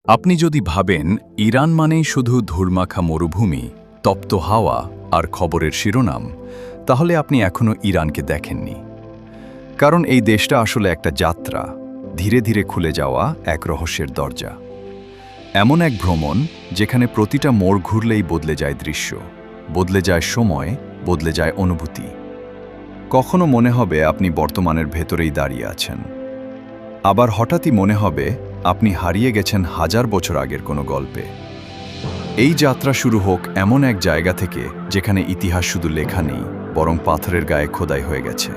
আপনি যদি ভাবেন ইরান মানেই শুধু ধুলমাখা মরুভূমি, তপ্ত হাওয়া আর খবরের শিরোনাম, তাহলে আপনি এখনও ইরানকে দেখেননি। কারণ এই দেশটা আসলে একটা যাত্রা, ধীরে ধীরে খুলে যাওয়া এক রহস্যের দরজা। এমন এক ভ্রমণ যেখানে প্রতিটা মোড় ঘুরলেই বদলে যায় দৃশ্য, বদলে যায় সময়, বদলে যায় অনুভূতি। কখনো মনে হবে আপনি বর্তমানের ভেতরেই দাঁড়িয়ে আছেন, আবার হঠাৎই মনে হবে আপনি হারিয়ে গেছেন হাজার বছর আগের কোনো গল্পে। এই যাত্রা শুরু হোক এমন এক জায়গা থেকে যেখানে ইতিহাস শুধু লেখা নেই, বরং পাথরের গায়ে খোদাই হয়ে গেছে।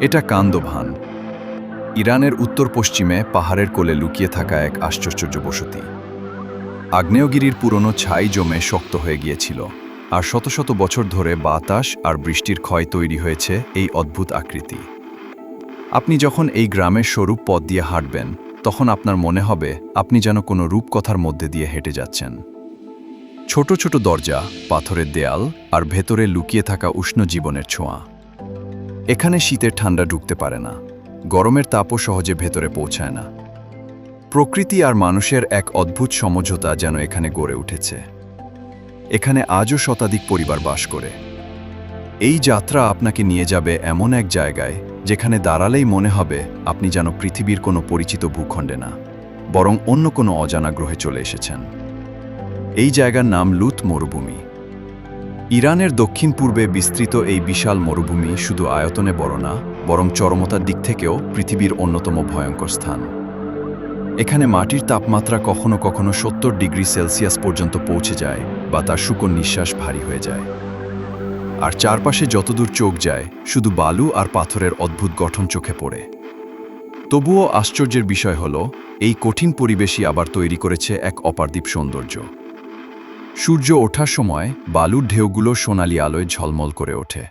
এটা কান্দভান, ইরানের উত্তর পশ্চিমে পাহাড়ের কোলে লুকিয়ে থাকা এক আশ্চর্য বসতি। আগ্নেয়গিরির পুরনো ছাই জমে শক্ত হয়ে গিয়েছিল, আর শত শত বছর ধরে বাতাস আর বৃষ্টির ক্ষয় তৈরি হয়েছে এই অদ্ভুত আকৃতি। আপনি যখন এই গ্রামের সরু পথ দিয়ে হাঁটবেন, তখন আপনার মনে হবে আপনি যেন কোনো রূপকথার মধ্যে দিয়ে হেঁটে যাচ্ছেন। ছোট ছোট দরজা, পাথরের দেয়াল আর ভেতরে লুকিয়ে থাকা উষ্ণ জীবনের ছোঁয়া। এখানে শীতের ঠান্ডা ঢুকতে পারে না, গরমের তাপও সহজে ভেতরে পৌঁছায় না। প্রকৃতি আর মানুষের এক অদ্ভুত সমঝোতা যেন এখানে গড়ে উঠেছে। এখানে আজও শতাধিক পরিবার বাস করে। এই যাত্রা আপনাকে নিয়ে যাবে এমন এক জায়গায় যেখানে দাঁড়ালেই মনে হবে আপনি যেন পৃথিবীর কোনো পরিচিত ভূখণ্ডে না, বরং অন্য কোনো অজানা গ্রহে চলে এসেছেন। এই জায়গার নাম লুত মরুভূমি। ইরানের দক্ষিণ পূর্বে বিস্তৃত এই বিশাল মরুভূমি শুধু আয়তনে বড় না, বরং চরমতার দিক থেকেও পৃথিবীর অন্যতম ভয়ঙ্কর স্থান। এখানে মাটির তাপমাত্রা কখনো কখনো 70 ডিগ্রি সেলসিয়াস পর্যন্ত পৌঁছে যায়, বা তার শুকনো নিঃশ্বাস ভারী হয়ে যায়। আর চারপাশে যতদূর চোখ যায় শুধু বালু আর পাথরের অদ্ভুত গঠন চোখে পড়ে। তবুও আশ্চর্যের বিষয় হল, এই কঠিন পরিবেশই আবার তৈরি করেছে এক অপারদীপ সৌন্দর্য। সূর্য ওঠার সময় বালুর ঢেউগুলো সোনালি আলোয় ঝলমল করে ওঠে।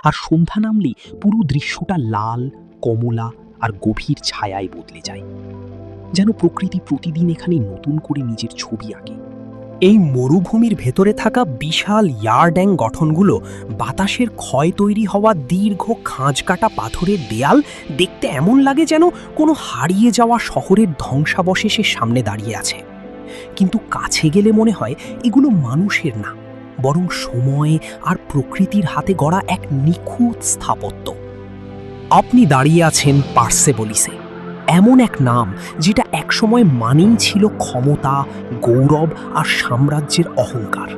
আর সন্ধ্যা নামলেই পুরো দৃশ্যটা লাল, কমলা আর গভীর ছায়ায় বদলে যায়, যেন প্রকৃতি প্রতিদিন এখানে নতুন করে নিজের ছবি আঁকে। এই মরুভূমির ভেতরে থাকা বিশাল ইয়ারড্যাং গঠনগুলো, বাতাসের ক্ষয় তৈরি হওয়া দীর্ঘ খাঁজকাটা পাথরের দেয়াল, দেখতে এমন লাগে যেন কোনো হারিয়ে যাওয়া শহরের ধ্বংসাবশেষের সামনে দাঁড়িয়ে আছে। কিন্তু কাছে গেলে মনে হয় এগুলো মানুষের না, বরং সময় আর প্রকৃতির হাতে গড়া এক নিখুঁত স্থাপত্য। আপনি দাঁড়িয়ে আছেন পার্সেপোলিসে, এমন এক নাম যেটা একসময় মানেই ছিল ক্ষমতা, গৌরব আর সাম্রাজ্যের অহংকার।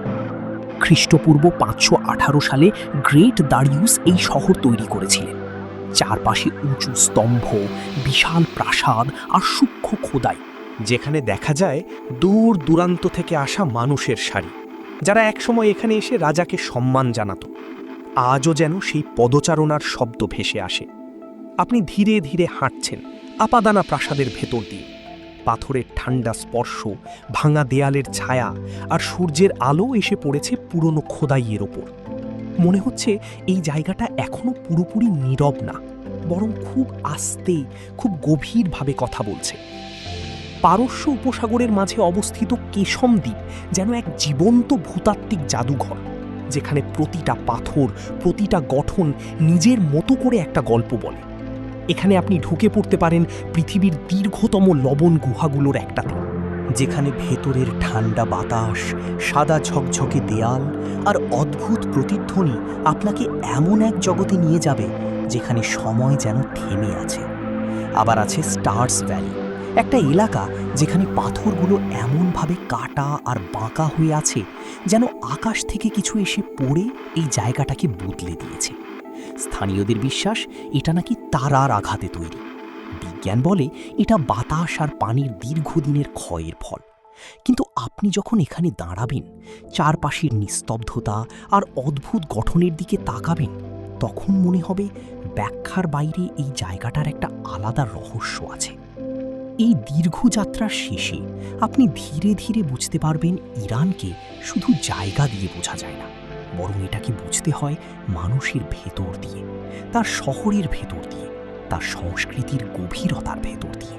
খ্রিস্টপূর্ব 518 সালে গ্রেট দারিউস এই শহর তৈরি করেছিলেন। চারপাশে উঁচু স্তম্ভ, বিশাল প্রাসাদ আর সূক্ষ্ম খোদাই, যেখানে দেখা যায় দূর দূরান্ত থেকে আসা মানুষের সারি, যারা একসময় এখানে এসে রাজাকে সম্মান জানাত। আজও যেন সেই পদচারণার শব্দ ভেসে আসে। আপনি ধীরে ধীরে হাঁটছেন আপাদানা প্রাসাদের ভেতর দিয়ে। পাথরের ঠান্ডা স্পর্শ, ভাঙা দেয়ালের ছায়া আর সূর্যের আলো এসে পড়েছে পুরনো খোদাইয়ের ওপর। মনে হচ্ছে এই জায়গাটা এখনো পুরোপুরি নীরব না, বরং খুব আস্তে, খুব গভীরভাবে কথা বলছে। পারস্য উপসাগরের মাঝে অবস্থিত কেশম দ্বীপ যেন এক জীবন্ত ভূতাত্ত্বিক জাদুঘর, যেখানে প্রতিটা পাথর, প্রতিটা গঠন নিজের মতো করে একটা গল্প বলে। এখানে আপনি ঢুকে পড়তে পারেন পৃথিবীর দীর্ঘতম লবণ গুহাগুলোর একটাতে, যেখানে ভেতরের ঠান্ডা বাতাস, সাদা ঝকঝকে দেয়াল আর অদ্ভুত প্রতিধ্বনি আপনাকে এমন এক জগতে নিয়ে যাবে যেখানে সময় যেন থেমে আছে। আবার আছে স্টার্স ভ্যালি, একটা এলাকা যেখানে পাথরগুলো এমনভাবে কাটা আর বাঁকা হয়ে আছে যেন আকাশ থেকে কিছু এসে পড়ে এই জায়গাটাকে বদলে দিয়েছে। স্থানীয়দের বিশ্বাস এটা নাকি তারার আঘাতে তৈরি। বিজ্ঞান বলে এটা বাতাস আর পানির দীর্ঘদিনের ক্ষয়ের ফল। কিন্তু আপনি যখন এখানে দাঁড়াবেন, চারপাশের নিস্তব্ধতা আর অদ্ভুত গঠনের দিকে তাকাবেন, তখন মনে হবে ব্যাখ্যার বাইরে এই জায়গাটার একটা আলাদা রহস্য আছে। এই দীর্ঘ যাত্রার শেষে আপনি ধীরে ধীরে বুঝতে পারবেন ইরানকে শুধু জায়গা দিয়ে বোঝা যায় না, বরং এটাকে বুঝতে হয় মানুষের ভেতর দিয়ে, তার শহরের ভেতর দিয়ে, তার সংস্কৃতির গভীরতার ভেতর দিয়ে।